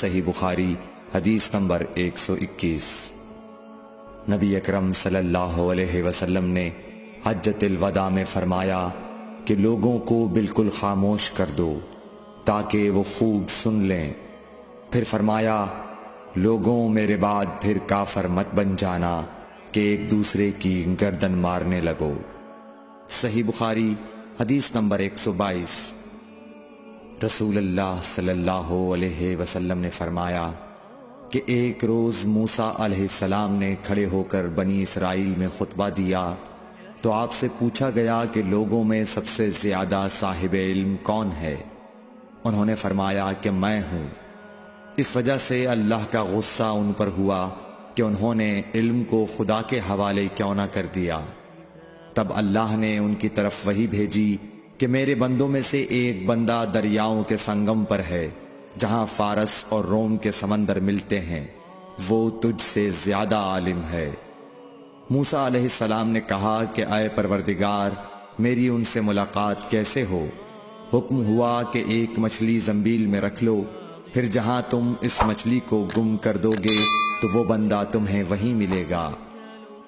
صحیح بخاری حدیث نمبر 121۔ نبی اکرم صلی اللہ علیہ وسلم نے حجۃ الوداع میں فرمایا کہ لوگوں کو بالکل خاموش کر دو تاکہ وہ خوب سن لیں۔ پھر فرمایا لوگوں میرے بعد پھر کافر مت بن جانا کہ ایک دوسرے کی گردن مارنے لگو۔ صحیح بخاری حدیث نمبر 122۔ رسول اللہ صلی اللہ علیہ وسلم نے فرمایا کہ ایک روز موسیٰ علیہ السلام نے کھڑے ہو کر بنی اسرائیل میں خطبہ دیا تو آپ سے پوچھا گیا کہ لوگوں میں سب سے زیادہ صاحب علم کون ہے؟ انہوں نے فرمایا کہ میں ہوں۔ اس وجہ سے اللہ کا غصہ ان پر ہوا کہ انہوں نے علم کو خدا کے حوالے کیوں نہ کر دیا۔ تب اللہ نے ان کی طرف وحی بھیجی کہ میرے بندوں میں سے ایک بندہ دریاؤں کے سنگم پر ہے جہاں فارس اور روم کے سمندر ملتے ہیں، وہ تجھ سے زیادہ عالم ہے۔ موسیٰ علیہ السلام نے کہا کہ اے پروردگار، میری ان سے ملاقات کیسے ہو؟ حکم ہوا کہ ایک مچھلی زنبیل میں رکھ لو، پھر جہاں تم اس مچھلی کو گم کر دو گے تو وہ بندہ تمہیں وہیں ملے گا۔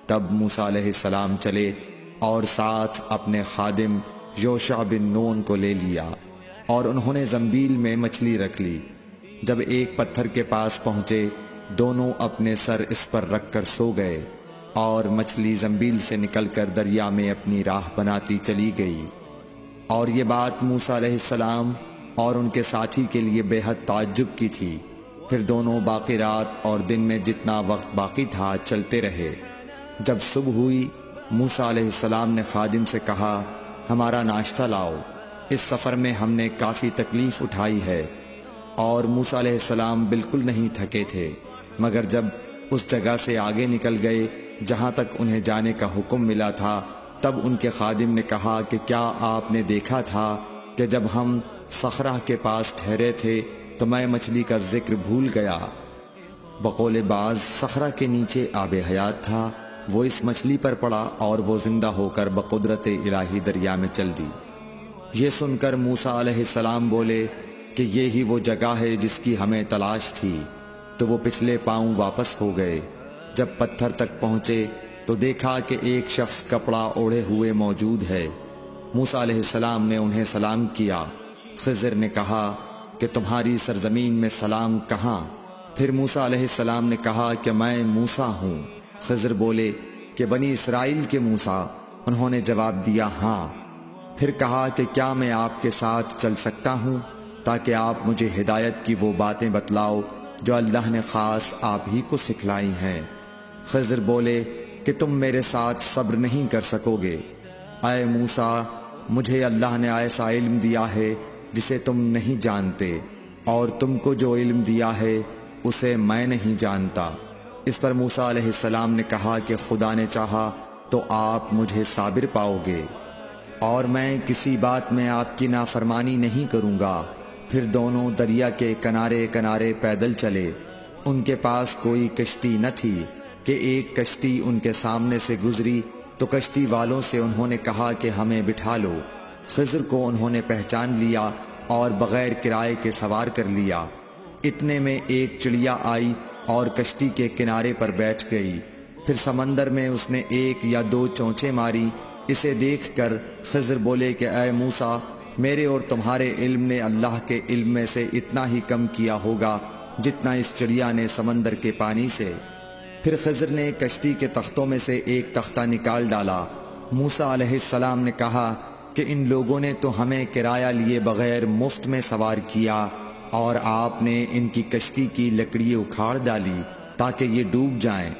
تب موسیٰ علیہ السلام چلے اور ساتھ اپنے خادم یوشع بن نون کو لے لیا اور انہوں نے زنبیل میں مچھلی رکھ لی۔ جب ایک پتھر کے پاس پہنچے دونوں اپنے سر اس پر رکھ کر سو گئے اور مچھلی زنبیل سے نکل کر دریا میں اپنی راہ بناتی چلی گئی۔ اور یہ بات موسیٰ علیہ السلام اور ان کے ساتھی کے لیے بے حد تعجب کی تھی۔ پھر دونوں باقی رات اور دن میں جتنا وقت باقی تھا چلتے رہے۔ جب صبح ہوئی موسیٰ علیہ السلام نے خادم سے کہا ہمارا ناشتہ لاؤ، اس سفر میں ہم نے کافی تکلیف اٹھائی ہے۔ اور موسیٰ علیہ السلام بالکل نہیں تھکے تھے، مگر جب اس جگہ سے آگے نکل گئے جہاں تک انہیں جانے کا حکم ملا تھا تب ان کے خادم نے کہا کہ کیا آپ نے دیکھا تھا کہ جب ہم صخرہ کے پاس ٹھہرے تھے تو میں مچھلی کا ذکر بھول گیا؟ بقول بعض صخرہ کے نیچے آب حیات تھا، وہ اس مچھلی پر پڑا اور وہ زندہ ہو کر بقدرت الہی دریا میں چل دی۔ یہ سن کر موسیٰ علیہ السلام بولے کہ یہ ہی وہ جگہ ہے جس کی ہمیں تلاش تھی، تو وہ پچھلے پاؤں واپس ہو گئے۔ جب پتھر تک پہنچے تو دیکھا کہ ایک شخص کپڑا اوڑھے ہوئے موجود ہے۔ موسیٰ علیہ السلام نے انہیں سلام کیا۔ خضر نے کہا کہ تمہاری سرزمین میں سلام کہاں؟ پھر موسیٰ علیہ السلام نے کہا کہ میں موسیٰ ہوں۔ خضر بولے کہ بنی اسرائیل کے موسیٰ؟ انہوں نے جواب دیا ہاں۔ پھر کہا کہ کیا میں آپ کے ساتھ چل سکتا ہوں تاکہ آپ مجھے ہدایت کی وہ باتیں بتلاؤ جو اللہ نے خاص آپ ہی کو سکھلائی ہیں؟ خضر بولے کہ تم میرے ساتھ صبر نہیں کر سکو گے۔ اے موسیٰ، مجھے اللہ نے ایسا علم دیا ہے جسے تم نہیں جانتے، اور تم کو جو علم دیا ہے اسے میں نہیں جانتا۔ اس پر موسیٰ علیہ السلام نے کہا کہ خدا نے چاہا تو آپ مجھے صابر پاؤ گے، اور میں کسی بات میں آپ کی نافرمانی نہیں کروں گا۔ پھر دونوں دریا کے کنارے کنارے پیدل چلے۔ ان کے پاس کوئی کشتی نہ تھی کہ ایک کشتی ان کے سامنے سے گزری تو کشتی والوں سے انہوں نے کہا کہ ہمیں بٹھا لو۔ خضر کو انہوں نے پہچان لیا اور بغیر کرائے کے سوار کر لیا۔ اتنے میں ایک چڑیا آئی اور کشتی کے کنارے پر بیٹھ گئی۔ پھر سمندر میں اس نے ایک یا دو چونچیں ماری۔ اسے دیکھ کر خضر بولے کہ اے موسیٰ، میرے اور تمہارے علم نے اللہ کے علم میں سے اتنا ہی کم کیا ہوگا جتنا اس چڑیا نے سمندر کے پانی سے۔ پھر خضر نے کشتی کے تختوں میں سے ایک تختہ نکال ڈالا۔ موسیٰ علیہ السلام نے کہا کہ ان لوگوں نے تو ہمیں کرایہ لیے بغیر مفت میں سوار کیا، اور آپ نے ان کی کشتی کی لکڑی اکھاڑ ڈالی تاکہ یہ ڈوب جائیں۔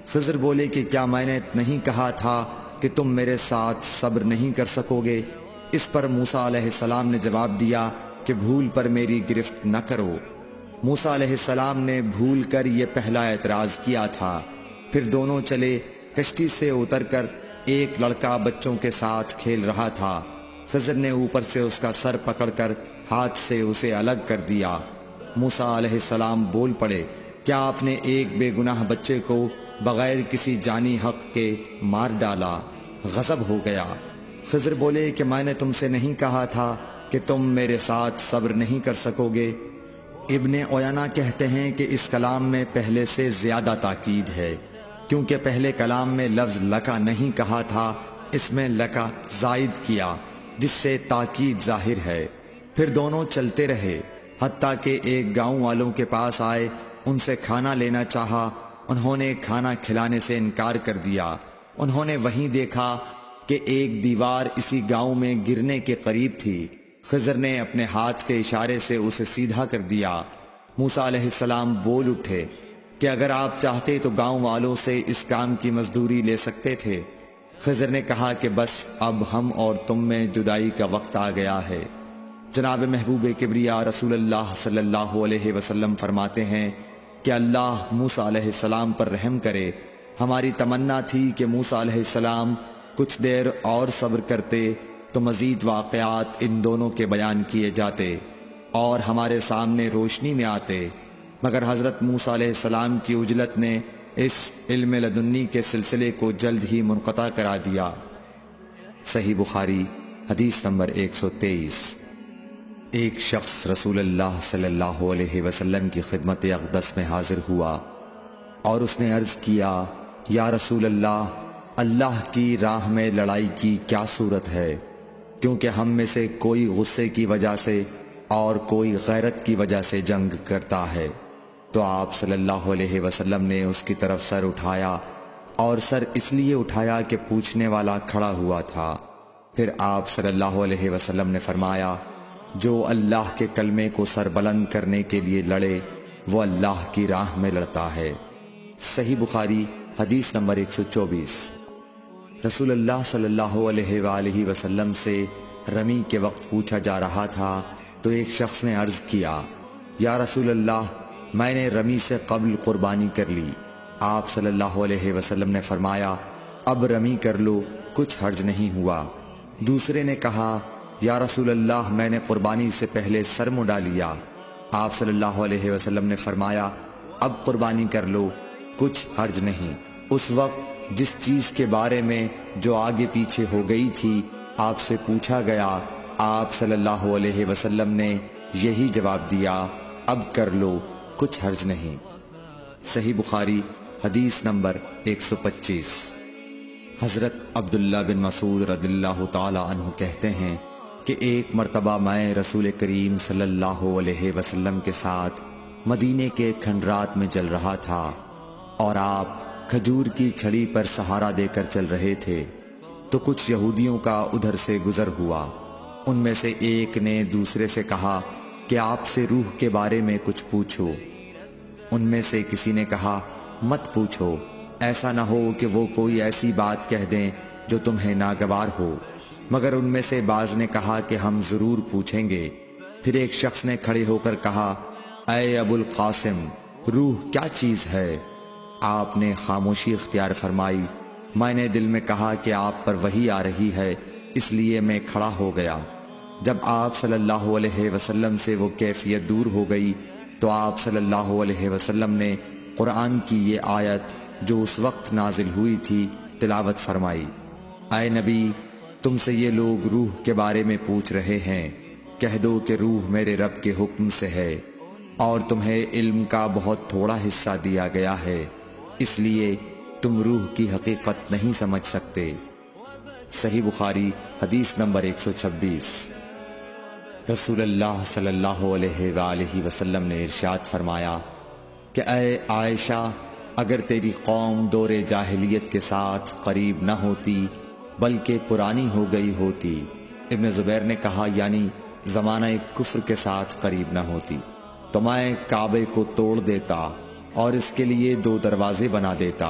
خضر بولے کہ کیا میں نے نہیں کہا تھا کہ تم میرے ساتھ صبر نہیں کر سکو گے؟ اس پر موسیٰ علیہ السلام نے جواب دیا کہ بھول پر میری گرفت نہ کرو۔ موسیٰ علیہ السلام نے بھول کر یہ پہلا اعتراض کیا تھا۔ پھر دونوں چلے۔ کشتی سے اتر کر ایک لڑکا بچوں کے ساتھ کھیل رہا تھا۔ خضر نے اوپر سے اس کا سر پکڑ کر ہاتھ سے اسے الگ کر دیا۔ موسیٰ علیہ السلام بول پڑے، کیا آپ نے ایک بے گناہ بچے کو بغیر کسی جانی حق کے مار ڈالا؟ غضب ہو گیا۔ خضر بولے کہ میں نے تم سے نہیں کہا تھا کہ تم میرے ساتھ صبر نہیں کر سکو گے؟ ابن عیینہ کہتے ہیں کہ اس کلام میں پہلے سے زیادہ تاکید ہے، کیونکہ پہلے کلام میں لفظ لکا نہیں کہا تھا، اس میں لکا زائد کیا، جس سے تاکید ظاہر ہے۔ پھر دونوں چلتے رہے، حتیٰ کہ ایک گاؤں والوں کے پاس آئے، ان سے کھانا لینا چاہا، انہوں نے کھانا کھلانے سے انکار کر دیا۔ انہوں نے وہیں دیکھا کہ ایک دیوار اسی گاؤں میں گرنے کے قریب تھی۔ خضر نے اپنے ہاتھ کے اشارے سے اسے سیدھا کر دیا۔ موسیٰ علیہ السلام بول اٹھے کہ اگر آپ چاہتے تو گاؤں والوں سے اس کام کی مزدوری لے سکتے تھے۔ خضر نے کہا کہ بس اب ہم اور تم میں جدائی کا وقت آ گیا ہے۔ جناب محبوب کبریا رسول اللہ صلی اللہ علیہ وسلم فرماتے ہیں کہ اللہ موسیٰ علیہ السلام پر رحم کرے۔ ہماری تمنا تھی کہ موسیٰ علیہ السلام کچھ دیر اور صبر کرتے تو مزید واقعات ان دونوں کے بیان کیے جاتے اور ہمارے سامنے روشنی میں آتے، مگر حضرت موسیٰ علیہ السلام کی عجلت نے اس علم لدنی کے سلسلے کو جلد ہی منقطع کرا دیا۔ صحیح بخاری حدیث نمبر 123۔ ایک شخص رسول اللہ صلی اللہ علیہ وسلم کی خدمت اقدس میں حاضر ہوا اور اس نے عرض کیا، یا رسول اللہ، اللہ کی راہ میں لڑائی کی کیا صورت ہے؟ کیونکہ ہم میں سے کوئی غصے کی وجہ سے اور کوئی غیرت کی وجہ سے جنگ کرتا ہے۔ تو آپ صلی اللہ علیہ وسلم نے اس کی طرف سر اٹھایا، اور سر اس لیے اٹھایا کہ پوچھنے والا کھڑا ہوا تھا۔ پھر آپ صلی اللہ علیہ وسلم نے فرمایا، جو اللہ کے کلمے کو سر بلند کرنے کے لیے لڑے وہ اللہ کی راہ میں لڑتا ہے۔ صحیح بخاری حدیث نمبر 124۔ رسول اللہ صلی اللہ علیہ وآلہ وسلم سے رمی کے وقت پوچھا جا رہا تھا تو ایک شخص نے عرض کیا، یا رسول اللہ، میں نے رمی سے قبل قربانی کر لی۔ آپ صلی اللہ علیہ وسلم نے فرمایا، اب رمی کر لو، کچھ حرج نہیں ہوا۔ دوسرے نے کہا، یا رسول اللہ، میں نے قربانی سے پہلے سر منڈا لیا۔ آپ صلی اللہ علیہ وسلم نے فرمایا، اب قربانی کر لو، کچھ حرج نہیں۔ اس وقت جس چیز کے بارے میں جو آگے پیچھے ہو گئی تھی آپ سے پوچھا گیا، آپ صلی اللہ علیہ وسلم نے یہی جواب دیا، اب کر لو، کچھ حرج نہیں۔ صحیح بخاری حدیث نمبر 125۔ حضرت عبداللہ بن مسعود رضی اللہ تعالی عنہ کہتے ہیں کہ ایک مرتبہ میں رسول کریم صلی اللہ علیہ وسلم کے ساتھ مدینے کے کھنڈرات میں چل رہا تھا اور آپ کھجور کی چھڑی پر سہارا دے کر چل رہے تھے، تو کچھ یہودیوں کا ادھر سے گزر ہوا۔ ان میں سے ایک نے دوسرے سے کہا کہ آپ سے روح کے بارے میں کچھ پوچھو۔ ان میں سے کسی نے کہا، مت پوچھو، ایسا نہ ہو کہ وہ کوئی ایسی بات کہہ دیں جو تمہیں ناگوار ہو۔ مگر ان میں سے بعض نے کہا کہ ہم ضرور پوچھیں گے۔ پھر ایک شخص نے کھڑے ہو کر کہا، اے ابو القاسم، روح کیا چیز ہے؟ آپ نے خاموشی اختیار فرمائی۔ میں نے دل میں کہا کہ آپ پر وحی آ رہی ہے، اس لیے میں کھڑا ہو گیا۔ جب آپ صلی اللہ علیہ وسلم سے وہ کیفیت دور ہو گئی تو آپ صلی اللہ علیہ وسلم نے قرآن کی یہ آیت جو اس وقت نازل ہوئی تھی تلاوت فرمائی، اے نبی، تم سے یہ لوگ روح کے بارے میں پوچھ رہے ہیں، کہہ دو کہ روح میرے رب کے حکم سے ہے، اور تمہیں علم کا بہت تھوڑا حصہ دیا گیا ہے، اس لیے تم روح کی حقیقت نہیں سمجھ سکتے۔ صحیح بخاری حدیث نمبر 126۔ رسول اللہ صلی اللہ علیہ وآلہ وسلم نے ارشاد فرمایا کہ اے عائشہ، اگر تیری قوم دور جاہلیت کے ساتھ قریب نہ ہوتی بلکہ پرانی ہو گئی ہوتی، ابن زبیر نے کہا یعنی زمانہ کفر کے ساتھ قریب نہ ہوتی، تو میں کعبے کو توڑ دیتا اور اس کے لیے 2 دروازے بنا دیتا،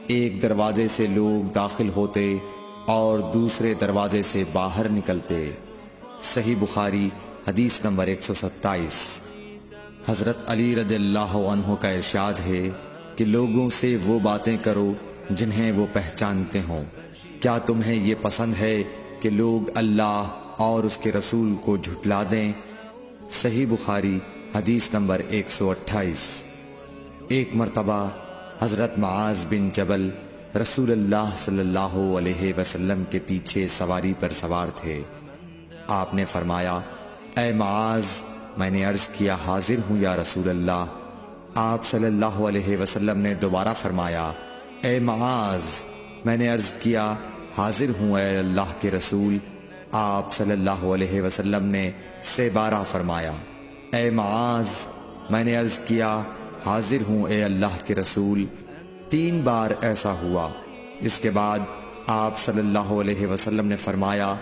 ایک دروازے سے لوگ داخل ہوتے اور دوسرے دروازے سے باہر نکلتے۔ صحیح بخاری حدیث نمبر 127۔ حضرت علی رضی اللہ عنہ کا ارشاد ہے کہ لوگوں سے وہ باتیں کرو جنہیں وہ پہچانتے ہوں۔ کیا تمہیں یہ پسند ہے کہ لوگ اللہ اور اس کے رسول کو جھٹلا دیں؟ صحیح بخاری حدیث نمبر 128۔ ایک مرتبہ حضرت معاذ بن جبل رسول اللہ صلی اللہ علیہ وسلم کے پیچھے سواری پر سوار تھے۔ آپ نے فرمایا، اے معاذ، میں نے عرض کیا حاضر ہوں یا رسول اللہ۔ آپ صلی اللہ علیہ وسلم نے دوبارہ فرمایا اے معاذ۔ میں نے عرض کیا حاضر ہوں اے اللہ کے رسول۔ آپ صلی اللہ علیہ وسلم نے 3 بار فرمایا اے معاذ۔ میں نے عرض کیا حاضر ہوں اے اللہ کے رسول۔ 3 بار ایسا ہوا۔ اس کے بعد آپ صلی اللہ علیہ وسلم نے فرمایا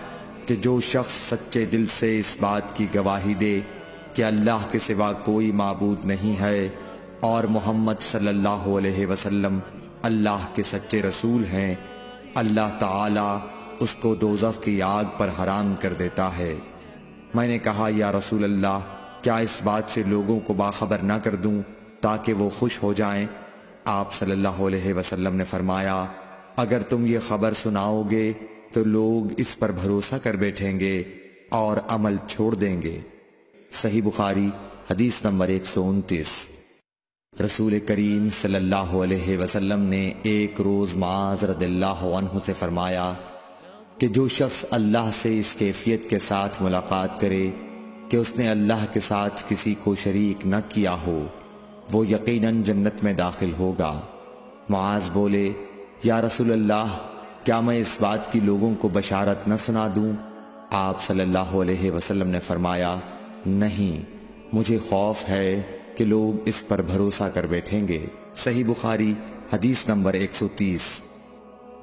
کہ جو شخص سچے دل سے اس بات کی گواہی دے کہ اللہ کے سوا کوئی معبود نہیں ہے اور محمد صلی اللہ علیہ وسلم اللہ کے سچے رسول ہیں، اللہ تعالی اس کو دوزخ کی آگ پر حرام کر دیتا ہے۔ میں نے کہا یا رسول اللہ، کیا اس بات سے لوگوں کو باخبر نہ کر دوں تاکہ وہ خوش ہو جائیں؟ آپ صلی اللہ علیہ وسلم نے فرمایا اگر تم یہ خبر سناؤ گے تو لوگ اس پر بھروسہ کر بیٹھیں گے اور عمل چھوڑ دیں گے۔ صحیح بخاری حدیث نمبر 129۔ رسول کریم صلی اللہ علیہ وسلم نے ایک روز معاذ رضی اللہ عنہ سے فرمایا کہ جو شخص اللہ سے اس کیفیت کے ساتھ ملاقات کرے کہ اس نے اللہ کے ساتھ کسی کو شریک نہ کیا ہو، وہ یقیناً جنت میں داخل ہوگا۔ معاذ بولے یا رسول اللہ، کیا میں اس بات کی لوگوں کو بشارت نہ سنا دوں؟ آپ صلی اللہ علیہ وسلم نے فرمایا نہیں، مجھے خوف ہے کہ لوگ اس پر بھروسہ کر بیٹھیں گے۔ صحیح بخاری حدیث نمبر 130۔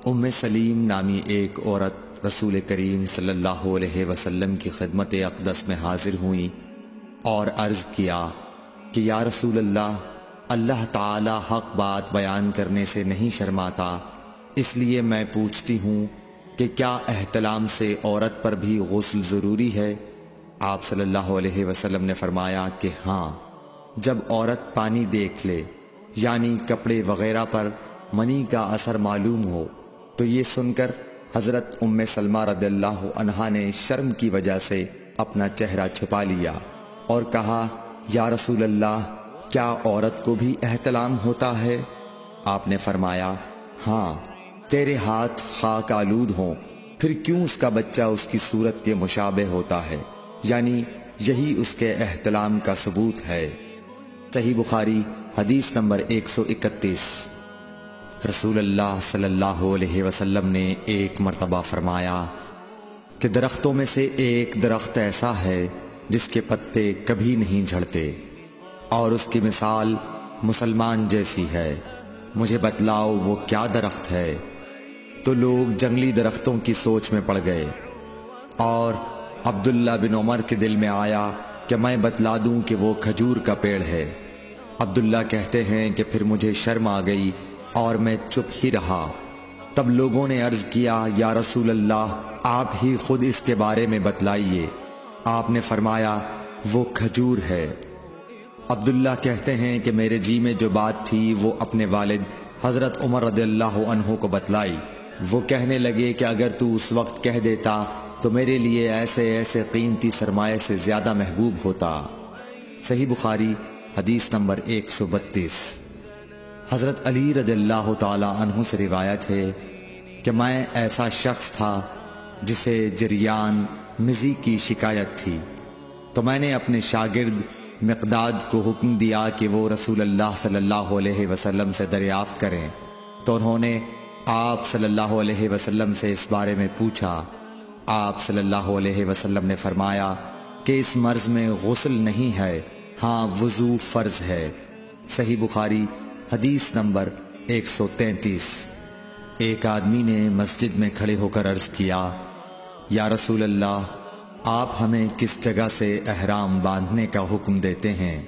ام سلیم نامی ایک عورت رسول کریم صلی اللہ علیہ وسلم کی خدمت اقدس میں حاضر ہوئیں اور عرض کیا کہ یا رسول اللہ، اللہ تعالی حق بات بیان کرنے سے نہیں شرماتا، اس لیے میں پوچھتی ہوں کہ کیا احتلام سے عورت پر بھی غسل ضروری ہے؟ آپ صلی اللہ علیہ وسلم نے فرمایا کہ ہاں، جب عورت پانی دیکھ لے یعنی کپڑے وغیرہ پر منی کا اثر معلوم ہو۔ تو یہ سن کر حضرت ام سلمہ رضی اللہ عنہا نے شرم کی وجہ سے اپنا چہرہ چھپا لیا اور کہا یا رسول اللہ، کیا عورت کو بھی احتلام ہوتا ہے؟ آپ نے فرمایا ہاں، تیرے ہاتھ خاک آلود ہوں، پھر کیوں اس کا بچہ اس کی صورت کے مشابہ ہوتا ہے، یعنی یہی اس کے احتلام کا ثبوت ہے۔ صحیح بخاری حدیث نمبر 131۔ رسول اللہ صلی اللہ علیہ وسلم نے ایک مرتبہ فرمایا کہ درختوں میں سے ایک درخت ایسا ہے جس کے پتے کبھی نہیں جھڑتے اور اس کی مثال مسلمان جیسی ہے، مجھے بتلاؤ وہ کیا درخت ہے؟ تو لوگ جنگلی درختوں کی سوچ میں پڑ گئے اور عبداللہ بن عمر کے دل میں آیا کہ میں بتلا دوں کہ وہ کھجور کا پیڑ ہے۔ عبداللہ کہتے ہیں کہ پھر مجھے شرم آ گئی اور میں چپ ہی رہا۔ تب لوگوں نے عرض کیا یا رسول اللہ، آپ ہی خود اس کے بارے میں بتلائیے۔ آپ نے فرمایا وہ کھجور ہے۔ عبداللہ کہتے ہیں کہ میرے جی میں جو بات تھی وہ اپنے والد حضرت عمر رضی اللہ عنہ کو بتلائی۔ وہ کہنے لگے کہ اگر تو اس وقت کہہ دیتا تو میرے لیے ایسے ایسے قیمتی سرمایہ سے زیادہ محبوب ہوتا۔ صحیح بخاری حدیث نمبر 132۔ حضرت علی رضی اللہ تعالی عنہ سے روایت ہے کہ میں ایسا شخص تھا جسے جریان مزی کی شکایت تھی، تو میں نے اپنے شاگرد مقداد کو حکم دیا کہ وہ رسول اللہ صلی اللہ علیہ وسلم سے دریافت کریں، تو انہوں نے آپ صلی اللہ علیہ وسلم سے اس بارے میں پوچھا۔ آپ صلی اللہ علیہ وسلم نے فرمایا کہ اس مرض میں غسل نہیں ہے، ہاں وضو فرض ہے۔ صحیح بخاری حدیث نمبر 133۔ ایک آدمی نے مسجد میں کھڑے ہو کر عرض کیا یا رسول اللہ، آپ ہمیں کس جگہ سے احرام باندھنے کا حکم دیتے ہیں؟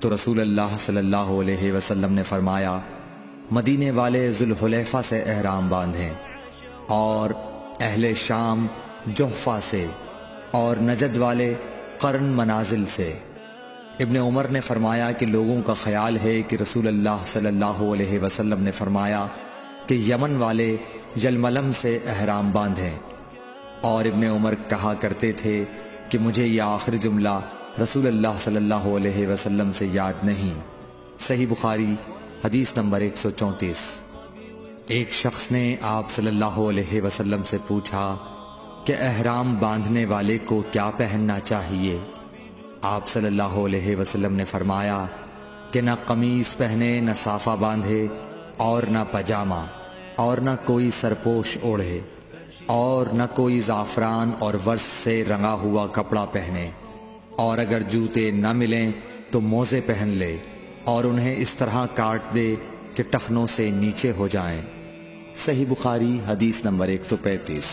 تو رسول اللہ صلی اللہ علیہ وسلم نے فرمایا مدینے والے ذوالحلیفہ سے احرام باندھیں اور اہل شام جحفہ سے اور نجد والے قرن منازل سے۔ ابن عمر نے فرمایا کہ لوگوں کا خیال ہے کہ رسول اللہ صلی اللہ علیہ وسلم نے فرمایا کہ یمن والے یلملم سے احرام باندھیں، اور ابن عمر کہا کرتے تھے کہ مجھے یہ آخری جملہ رسول اللہ صلی اللہ علیہ وسلم سے یاد نہیں۔ صحیح بخاری حدیث نمبر 134۔ ایک شخص نے آپ صلی اللہ علیہ وسلم سے پوچھا کہ احرام باندھنے والے کو کیا پہننا چاہیے؟ آپ صلی اللہ علیہ وسلم نے فرمایا کہ نہ قمیص پہنے، نہ صافہ باندھے، اور نہ پجامہ، اور نہ کوئی سرپوش اوڑھے، اور نہ کوئی زعفران اور ورس سے رنگا ہوا کپڑا پہنے، اور اگر جوتے نہ ملیں تو موزے پہن لے، اور انہیں اس طرح کاٹ دے کہ ٹخنوں سے نیچے ہو جائیں۔ صحیح بخاری حدیث نمبر 135۔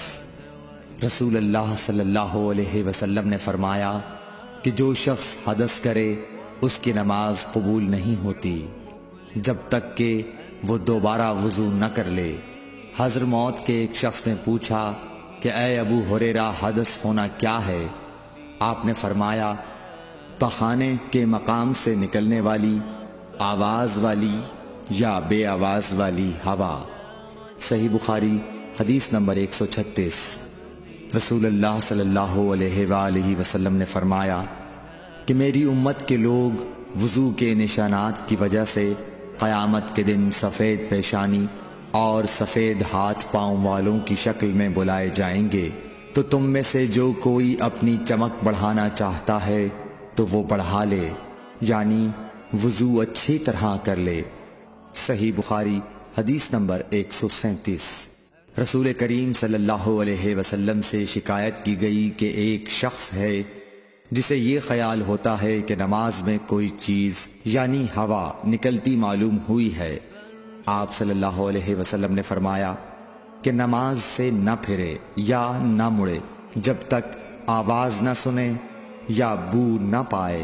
رسول اللہ صلی اللہ علیہ وسلم نے فرمایا کہ جو شخص حدث کرے اس کی نماز قبول نہیں ہوتی جب تک کہ وہ دوبارہ وضو نہ کر لے۔ حضرموت کے ایک شخص نے پوچھا کہ اے ابو ہریرہ، حدث ہونا کیا ہے؟ آپ نے فرمایا، پخانے کے مقام سے نکلنے والی آواز والی یا بے آواز والی ہوا۔ صحیح بخاری حدیث نمبر 136۔ رسول اللہ صلی اللہ علیہ وآلہ وسلم نے فرمایا کہ میری امت کے لوگ وضو کے نشانات کی وجہ سے قیامت کے دن سفید پیشانی اور سفید ہاتھ پاؤں والوں کی شکل میں بلائے جائیں گے، تو تم میں سے جو کوئی اپنی چمک بڑھانا چاہتا ہے تو وہ بڑھا لے، یعنی وضو اچھی طرح کر لے۔ صحیح بخاری حدیث نمبر 137۔ رسول کریم صلی اللہ علیہ وسلم سے شکایت کی گئی کہ ایک شخص ہے جسے یہ خیال ہوتا ہے کہ نماز میں کوئی چیز یعنی ہوا نکلتی معلوم ہوئی ہے۔ آپ صلی اللہ علیہ وسلم نے فرمایا کہ نماز سے نہ پھرے یا نہ مڑے جب تک آواز نہ سنے یا بو نہ پائے۔